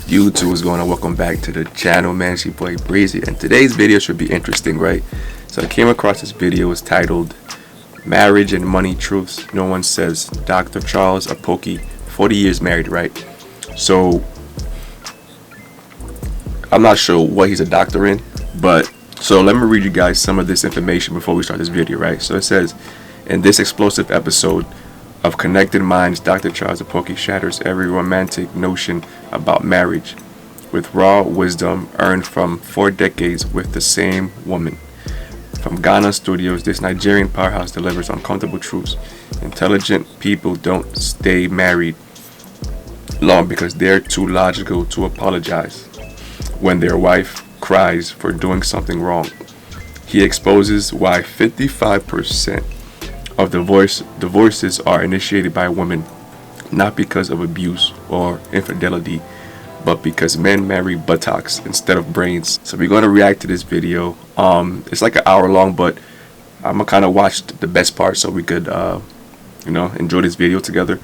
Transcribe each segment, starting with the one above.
YouTube, what's going on? Welcome back to the channel, man. It's your boy Breezy, and today's video should be interesting, right? So I came across this video. It's titled Marriage and Money Truths No One Says. Dr. Charles Apoki, 40 years married, right? So I'm not sure what he's a doctor in, but so let me read you guys some of this information before we start this video, right? So it says, in this explosive episode of Connected Minds, Dr. Charles Apoki shatters every romantic notion about marriage with raw wisdom earned from 4 decades with the same woman. From Ghana studios, this Nigerian powerhouse delivers uncomfortable truths. Intelligent people don't stay married long because they're too logical to apologize when their wife cries for doing something wrong. He exposes why 55% of divorces are initiated by women, not because of abuse or infidelity, but because men marry buttocks instead of brains. So we're going to react to this video. It's like an hour long, but I'm gonna kind of watch the best part so we could enjoy this video together.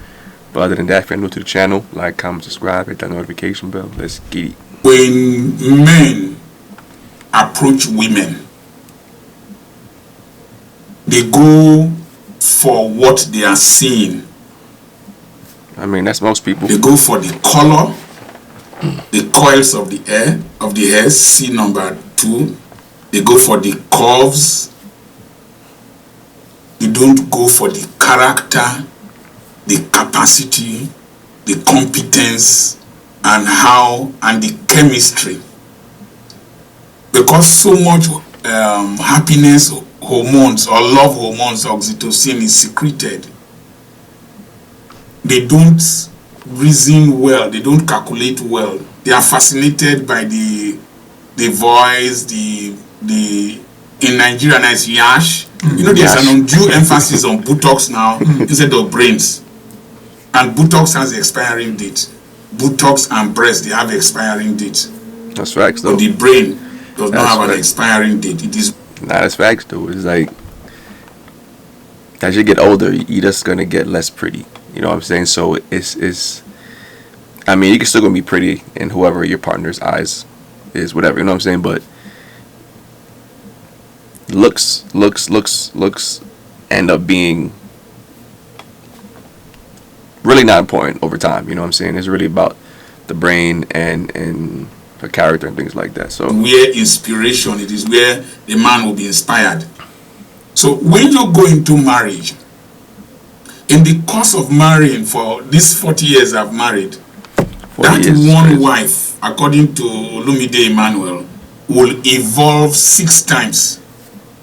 But other than that, if you're new to the channel, like, comment, subscribe, hit that notification bell. Let's get it. When men approach women, they go for what they are seeing. I mean, that's most people. They go for the color, the coils of the hair, C number 2. They go for the curves. They don't go for the character, the capacity, the competence, and the chemistry. Because so much happiness hormones or love hormones, oxytocin, is secreted, they don't reason well, they don't calculate well. They are fascinated by the voice, in Nigeria it's yash. There's an undue emphasis on buttocks now instead of brains. And buttocks has the expiring date. Buttocks and breast, they have expiring date. That's facts, though. But the brain does not have an expiring date. It is. That's facts, though. It's like, as you get older, you're just gonna get less pretty. You know what I'm saying? So it's. I mean, you can still gonna be pretty in whoever your partner's eyes is, whatever. You know what I'm saying? But looks end up being really not important over time. You know what I'm saying? It's really about the brain and the character and things like that. So where inspiration, it is where the man will be inspired. So when you go into marriage, in the course of marrying, for these 40 years I've married, that one wife, according to Olumide Emmanuel, will evolve 6 times.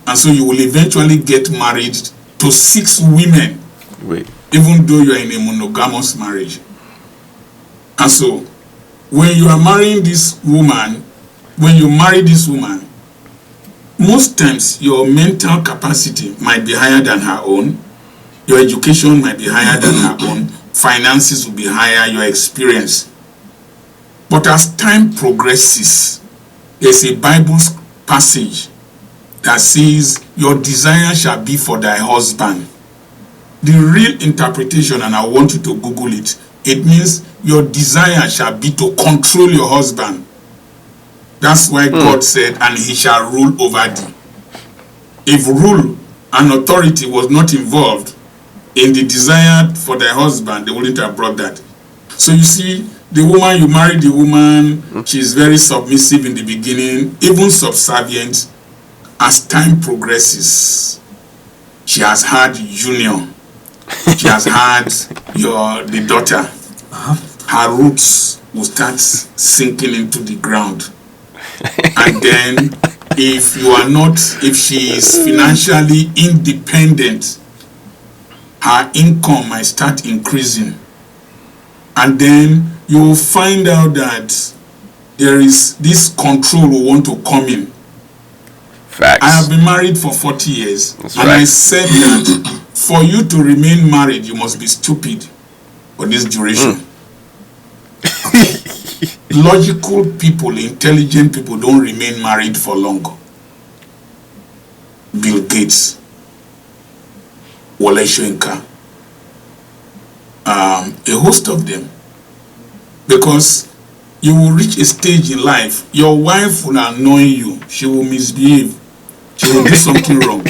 And so you will eventually get married to 6 women. Wait. Even though you are in a monogamous marriage. And so, when you are marrying this woman, most times your mental capacity might be higher than her own, your education might be higher than her own, finances will be higher, your experience. But as time progresses, there's a Bible passage that says, your desire shall be for thy husband. The real interpretation, and I want you to Google it, it means your desire shall be to control your husband. That's why God said, and he shall rule over thee. If rule and authority was not involved in the desire for their husband, they wouldn't have brought that. So you see, the woman, you marry the woman, she's very submissive in the beginning, even subservient. As time progresses, she has had union. She has had the daughter. Her roots will start sinking into the ground. And then if she is financially independent, her income might start increasing. And then you will find out that there is this control will want to come in. Facts. I have been married for 40 years. That's and right. I said that for you to remain married, you must be stupid for this duration. Logical people, intelligent people don't remain married for long. Bill Gates, Wole Soyinka, a host of them. Because you will reach a stage in life, your wife will annoy you. She will misbehave. She will do something wrong.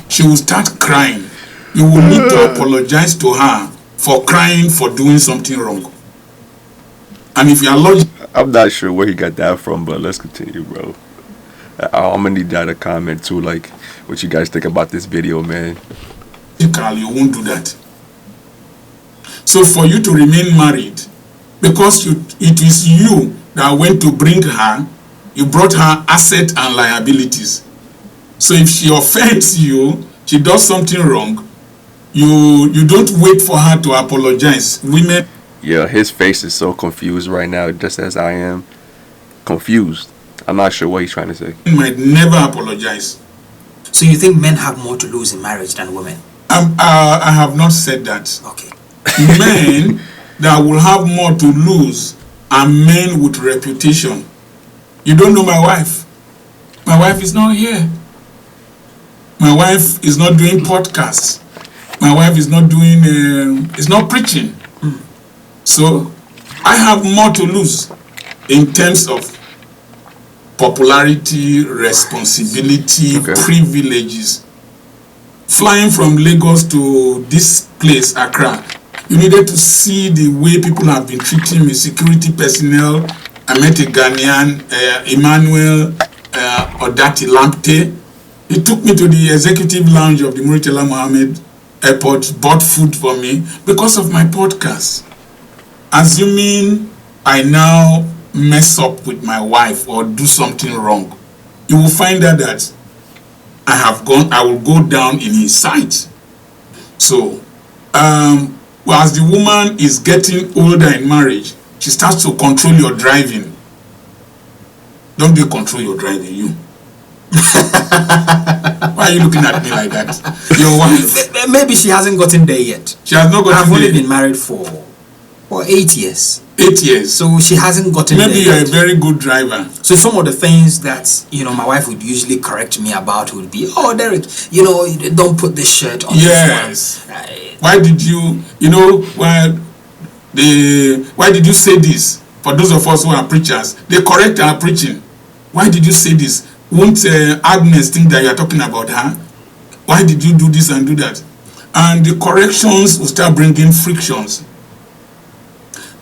She will start crying. You will need to apologize to her for crying for doing something wrong. And if you are logical, I'm not sure where he got that from, but let's continue, bro. I'm gonna need that to comment too, like what you guys think about this video, man. you won't do that. So for you to remain married, because it is you that went to bring her, you brought her asset and liabilities. So if she offends you, she does something wrong, you don't wait for her to apologize. Women, Yeah, his face is so confused right now, just as I am confused. I'm not sure what he's trying to say. might never apologize. So you think men have more to lose in marriage than women? I have not said that. Okay. Men that will have more to lose are men with reputation. You don't know my wife. My wife is not here. My wife is not doing podcasts. My wife is not doing, is not preaching. So I have more to lose in terms of popularity, responsibility, privileges. Flying from Lagos to this place, Accra, you needed to see the way people have been treating me, security personnel. I met a Ghanaian, Emmanuel Odati Lampte. He took me to the executive lounge of the Marital Mohammed Airport, bought food for me because of my podcast. Assuming I now mess up with my wife or do something wrong, you will find out that I will go down in his sight. So, as the woman is getting older in marriage, she starts to control your driving. Don't they control your driving, you? Why are you looking at me like that? Your wife. Maybe she hasn't gotten there yet. She has not gotten I've there. only been married for 8 years. 8 years. So she hasn't gotten there Maybe you're yet. a very good driver. So some of the things that, my wife would usually correct me about would be, oh, Derek, don't put this shirt on. Yes. This one. Why did you, why did you say this? For those of us who are preachers, they correct our preaching. Why did you say this? Won't Agnes think that you are talking about her? Why did you do this and do that? And the corrections will start bringing frictions.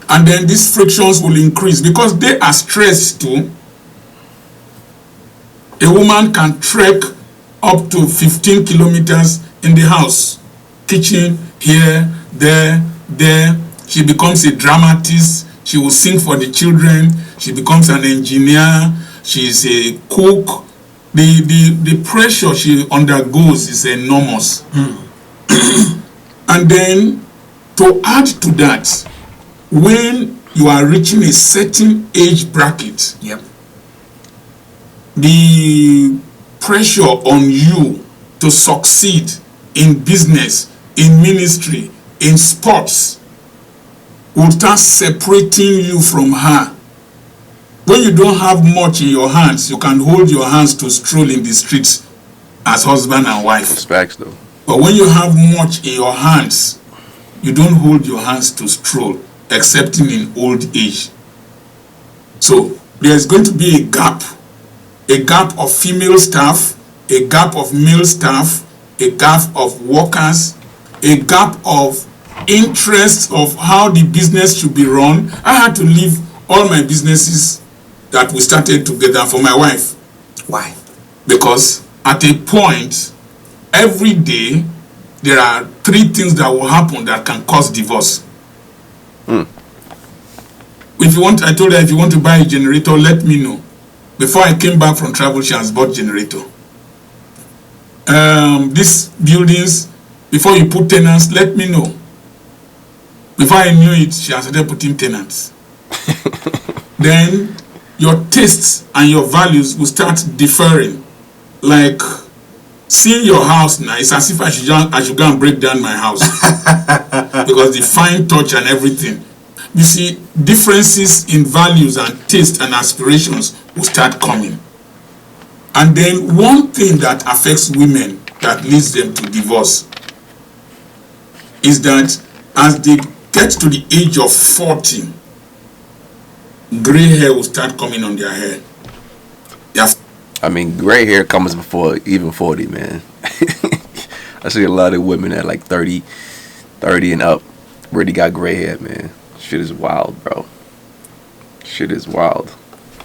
And then these frictions will increase because they are stressed too. A woman can trek up to 15 kilometers in the house. Kitchen, here, there. She becomes a dramatist. She will sing for the children. She becomes an engineer. She's a cook. The pressure she undergoes is enormous. And then to add to that, when you are reaching a certain age bracket, Yep. the pressure on you to succeed in business, in ministry, in sports will start separating you from her. When you don't have much in your hands, you can hold your hands to stroll in the streets as husband and wife. That's facts, though. But when you have much in your hands, you don't hold your hands to stroll, excepting in old age. So there's going to be a gap of female staff, a gap of male staff, a gap of workers, a gap of interest of how the business should be run. I had to leave all my businesses that we started together for my wife. Why? Because at a point, every day, there are 3 things that will happen that can cause divorce. If you want, I told her, if you want to buy a generator, let me know. Before I came back from travel, she has bought generator. These buildings, before you put tenants, let me know. Before I knew it, she has started putting tenants. Then your tastes and your values will start differing. Like seeing your house now, it's as if I should go and break down my house. Because the fine touch and everything. You see, differences in values and taste and aspirations will start coming. And then one thing that affects women that leads them to divorce is that as they get to the age of 40, gray hair will start coming on their hair. I mean, gray hair comes before even 40, man. I see a lot of women at like 30 and up already got gray hair, man. Shit is wild, bro. Shit is wild.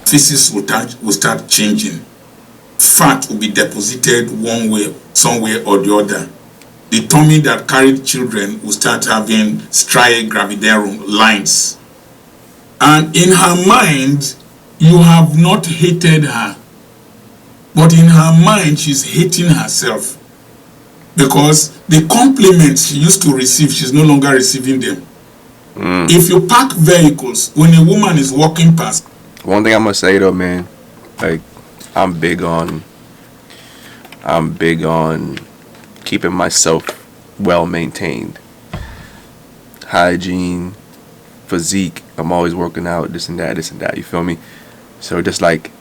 Faces will start changing. Fat will be deposited one way, somewhere or the other. The tummy that carried children will start having striae gravidarum lines. And in her mind, you have not hated her. But in her mind, she's hating herself. Because the compliments she used to receive, she's no longer receiving them. If you park vehicles, when a woman is walking past. One thing I'm gonna say though, man, like I'm big on keeping myself well maintained. Hygiene, physique, I'm always working out, this and that, you feel me? So just like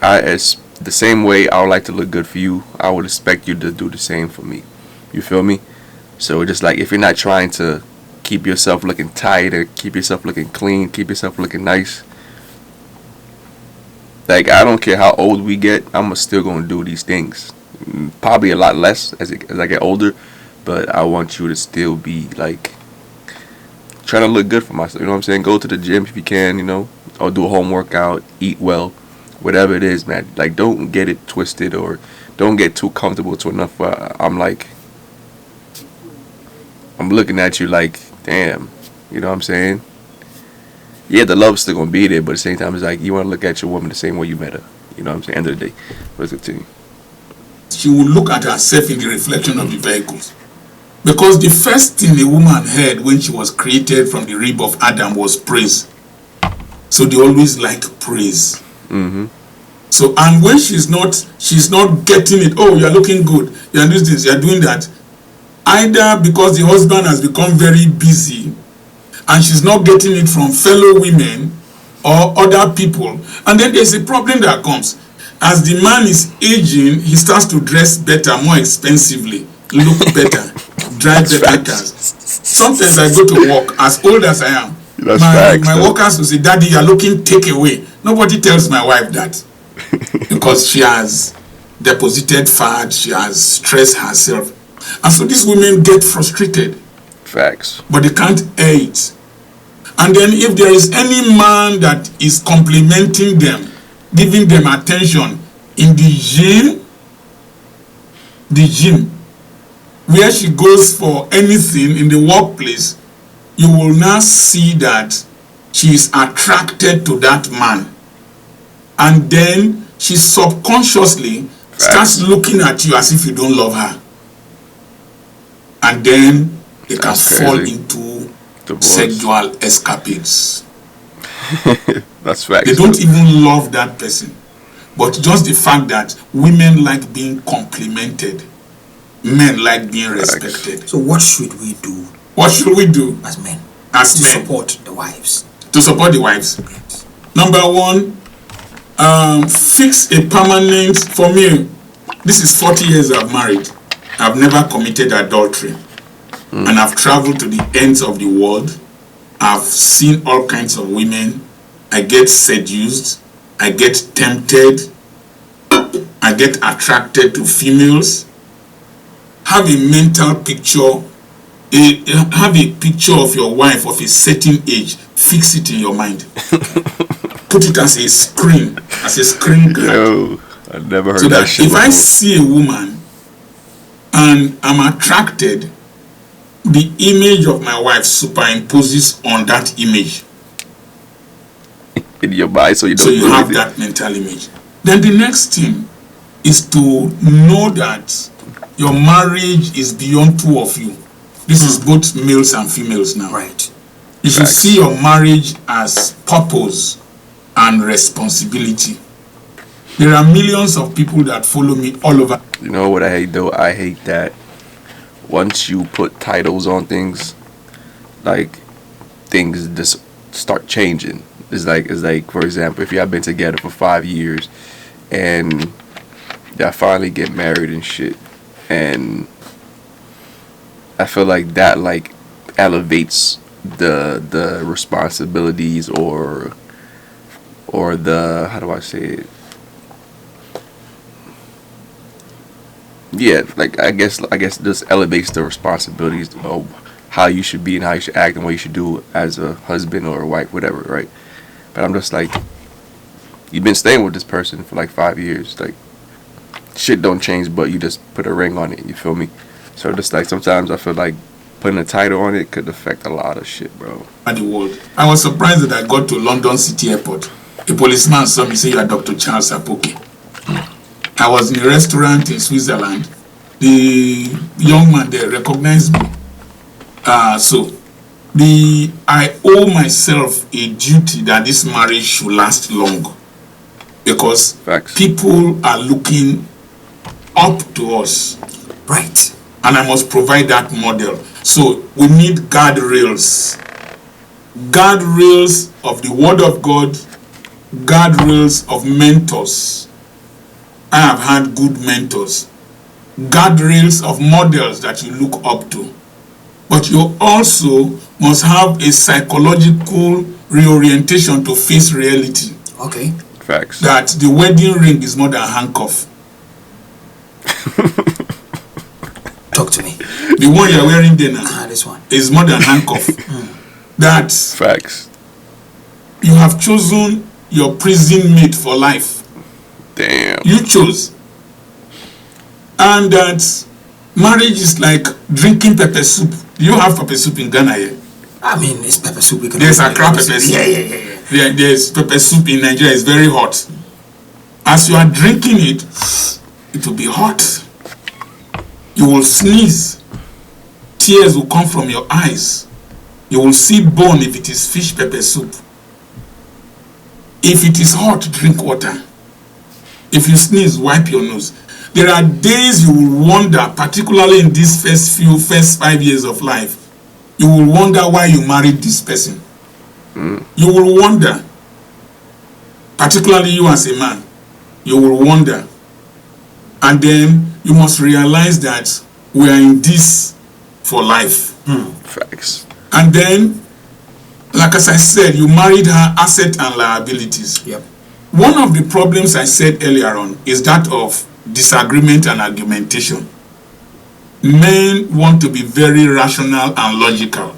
as the same way I would like to look good for you, I would expect you to do the same for me. You feel me? So just like if you're not trying to keep yourself looking tight or keep yourself looking clean, keep yourself looking nice, like I don't care how old we get, I'm still gonna do these things. Probably a lot less as I get older, but I want you to still be like trying to look good for myself. You know what I'm saying? Go to the gym if you can, you know, or do a home workout, eat well, whatever it is, man. Like don't get it twisted or don't get too comfortable to enough where I'm looking at you like, damn, you know what I'm saying? Yeah, the love's still gonna be there, but at the same time, it's like you want to look at your woman the same way you met her. You know what I'm saying? End of the day, let's continue. She will look at herself in the reflection of the vehicles. Because the first thing a woman heard when she was created from the rib of Adam was praise. So they always like praise. Mm-hmm. So, and when she's not getting it, oh, you're looking good, you're doing this, you're doing that. Either because the husband has become very busy and she's not getting it from fellow women or other people. And then there's a problem that comes. As the man is aging, he starts to dress better, more expensively, look better, drive better cars. Sometimes I go to work, as old as I am, my workers will say, Daddy, you're looking take away. Nobody tells my wife that. Because she has deposited fat, she has stressed herself. And so these women get frustrated. Facts. But they can't air it. And then if there is any man that is complimenting them, giving them attention in the gym, where she goes for anything in the workplace, you will now see that she is attracted to that man. And then she subconsciously starts looking at you as if you don't love her. And then they can fall into sexual escapades. That's facts. They don't even love that person. But just the fact that women like being complimented, men like being respected. So what should we do? What should we do? As men. As to men. Support the wives. To support the wives. Yes. Number one, fix a permanent, for me, this is 40 years I've married. I've never committed adultery. And I've traveled to the ends of the world. I've seen all kinds of women. I get seduced. I get tempted. I get attracted to females. Have a mental picture. Have a picture of your wife of a certain age. Fix it in your mind. Put it as a screen guard. No, I've never heard so that shit if before. I see a woman and I'm attracted, the image of my wife superimposes on that image. In your mind, so you don't. So you have that mental image. Then the next thing is to know that your marriage is beyond two of you. This is both males and females now. Right. You should see your marriage as purpose and responsibility. There are millions of people that follow me all over. You know what I hate though? I hate that once you put titles on things, like things just start changing. It's like for example, if y'all been together for 5 years and y'all finally get married and shit, and I feel like that like elevates the responsibilities or the, how do I say it? Yeah, like I guess this elevates the responsibilities of how you should be and how you should act and what you should do as a husband or a wife, whatever, right? But I'm just like, you've been staying with this person for like 5 years, like shit don't change, but you just put a ring on it. You feel me? So just like sometimes I feel like putting a title on it could affect a lot of shit, bro. At the world, I was surprised that I got to London City Airport. A policeman saw me say, "You are Dr. Charles Apoki." I was in a restaurant in Switzerland. The young man there recognized me. I owe myself a duty that this marriage should last long, because Facts. people are looking up to us, Right. and I must provide that model. So we need guardrails of the Word of God, guardrails of mentors. I have had good mentors. Guardrails of models that you look up to. But you also must have a psychological reorientation to face reality. Okay. Facts. That the wedding ring is more than a handcuff. Talk to me. The one you're wearing there now This one. is more than a handcuff. That Facts. you have chosen your prison mate for life. Damn. You chose. And that marriage is like drinking pepper soup. Do you have pepper soup in Ghana here? I mean, it's pepper soup. We can There's make a crab pepper soup. Yeah. There's pepper soup in Nigeria. It's very hot. As you are drinking it, it will be hot. You will sneeze. Tears will come from your eyes. You will see bone if it is fish pepper soup. If it is hot, drink water. If you sneeze, wipe your nose. There are days you will wonder, particularly in these first 5 years of life, you will wonder why you married this person. You will wonder, particularly you as a man, you will wonder. And then you must realize that we are in this for life. Facts. And then, like as I said, you married her asset and liabilities. Yep. One of the problems I said earlier on is that of disagreement and argumentation. Men want to be very rational and logical.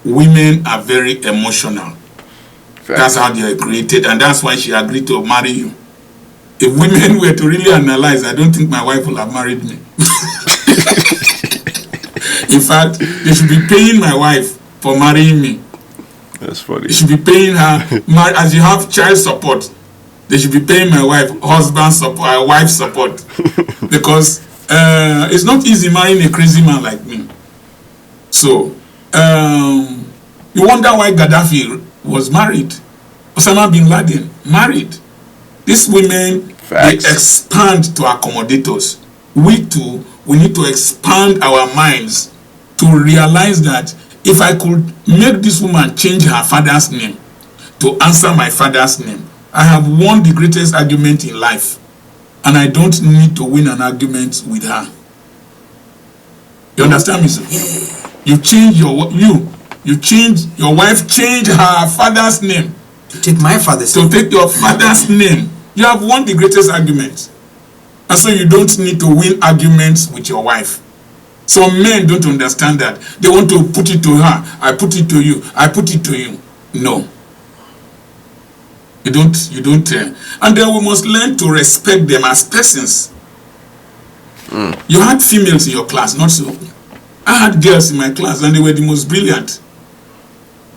Women are very emotional. Facts. That's how they are created, and that's why she agreed to marry you. If women were to really analyze, I don't think my wife will have married me. In fact, they should be paying my wife for marrying me. That's funny. They should be paying her, as you have child support, they should be paying my wife husband support, wife support. Because it's not easy marrying a crazy man like me. So, you wonder why Gaddafi was married. Osama bin Laden, married. These women, Facts. they expand to accommodate us. We too, we need to expand our minds to realize that if I could make this woman change her father's name to answer my father's name, I have won the greatest argument in life, and I don't need to win an argument with her. You understand me, sir? Yeah. You change your wife change her father's name To take my father's to take your father's name. You have won the greatest argument, and so you don't need to win arguments with your wife. Some men don't understand that. They want to put it to her. I put it to you. I put it to you. No. You don't. And then we must learn to respect them as persons. You had females in your class, not so. I had girls in my class, and they were the most brilliant.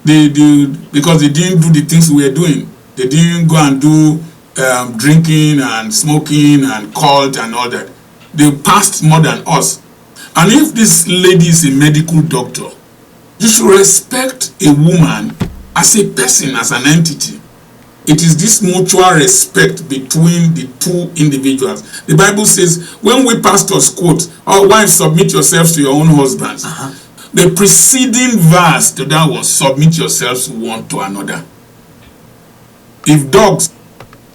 Because they didn't do the things we were doing. They didn't go and do drinking and smoking and cult and all that. They passed more than us. And if this lady is a medical doctor, you should respect a woman as a person, as an entity. It is this mutual respect between the two individuals. The Bible says, when we pastors quote, "Oh, wives, submit yourselves to your own husbands." The preceding verse to that was, "Submit yourselves one to another." If dogs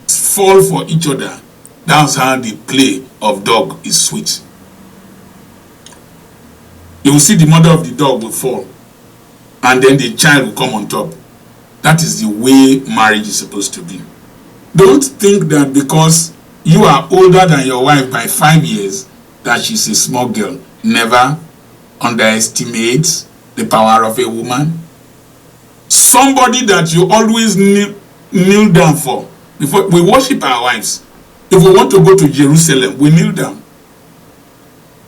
fall for each other, that's how the play of dog is sweet. You will see the mother of the dog will fall. and then the child will come on top. That is the way marriage is supposed to be. Don't think that because you are older than your wife by 5 years that she's a small girl. Never underestimate the power of a woman. Somebody that you always kneel down for. Before we worship our wives. If we want to go to Jerusalem, we kneel down.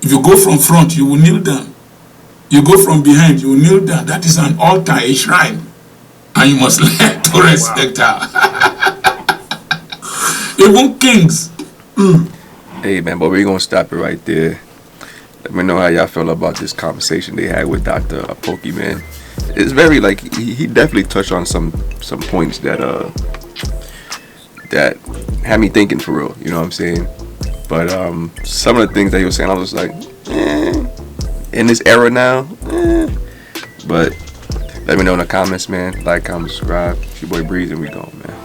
If you go from front, you will kneel down. You go from behind, you will kneel down. That is an altar, a shrine. And you must learn to respect her. Even kings. Hey man, but we're gonna stop it right there. Let me know how y'all feel about this conversation they had with Dr. Apoki, man. It's very like he definitely touched on some points that that had me thinking for real. You know what I'm saying? But some of the things that he was saying, I was like, in this era now. But let me know in the comments, man. Like, comment, subscribe. It's your boy Breezy, and we gone, man.